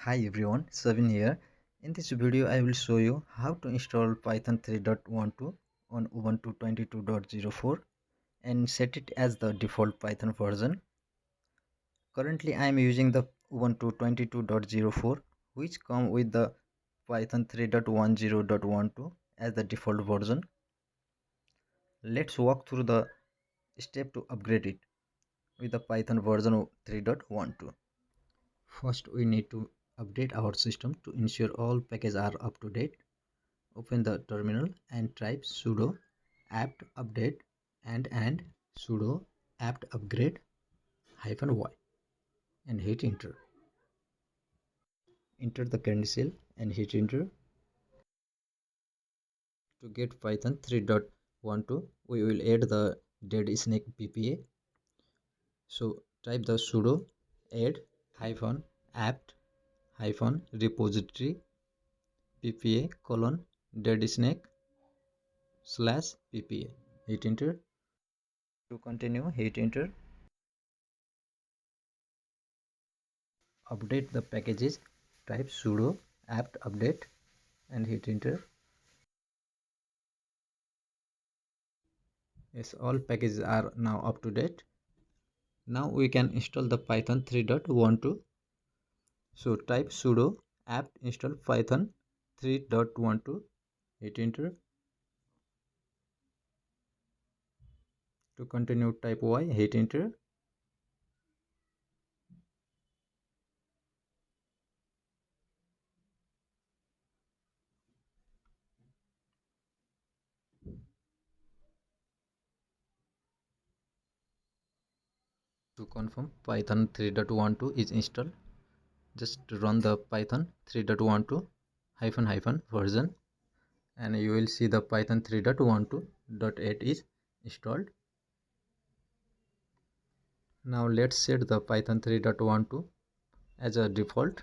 Hi everyone, Savin here. In this video I will show you how to install Python 3.12 on Ubuntu 22.04 and set it as the default Python version. Currently I am using the Ubuntu 22.04 which come with the Python 3.10.12 as the default version. Let's walk through the step to upgrade it with the Python version 3.12. First we need to update our system to ensure all packages are up to date. Open the terminal and type sudo apt-update and sudo apt-upgrade -y and hit enter. Enter the credential and hit enter. To get Python 3.12 we will add the Deadsnakes PPA. So type the sudo add-apt-repository PPA :deadsnake/PPA. Hit enter. To continue, hit enter. Update the packages, type sudo apt-update and hit enter. Yes, all packages are now up to date. Now we can install the Python 3.12. So type sudo apt install Python 3.12. Hit enter. To continue, type y, hit enter. To confirm Python 3.12 is installed, just run the Python 3.12 -- version and you will see the Python 3.12.8 is installed. Now let's set the Python 3.12 as a default.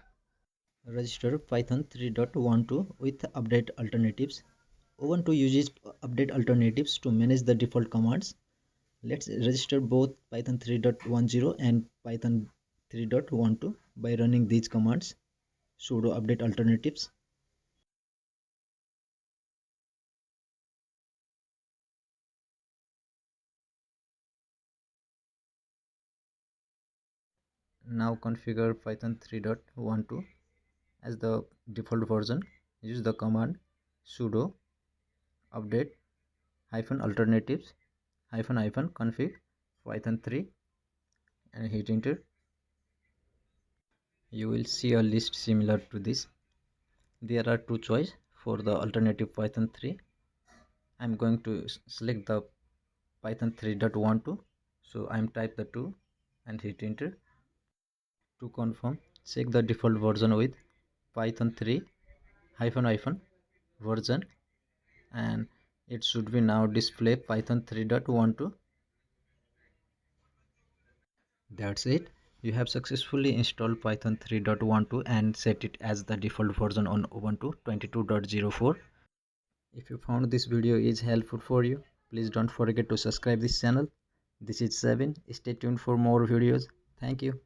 Register Python 3.12 with update alternatives. Ubuntu uses update alternatives to manage the default commands. Let's register both Python 3.10 and Python 3.12 by running these commands. Sudo update alternatives. Now configure Python 3.12 as the default version. Use the command sudo update -alternatives -config python 3 and hit enter. You will see a list similar to this. There are two choices for the alternative Python 3. I'm going to select the Python 3.12, so I'm type the 2 and hit enter. To confirm, check the default version with Python 3 - version and it should be now display Python 3.12. That's it. You have successfully installed Python 3.12 and set it as the default version on Ubuntu 22.04. If you found this video is helpful for you, please don't forget to subscribe this channel. This is Savin. Stay tuned for more videos. Thank you.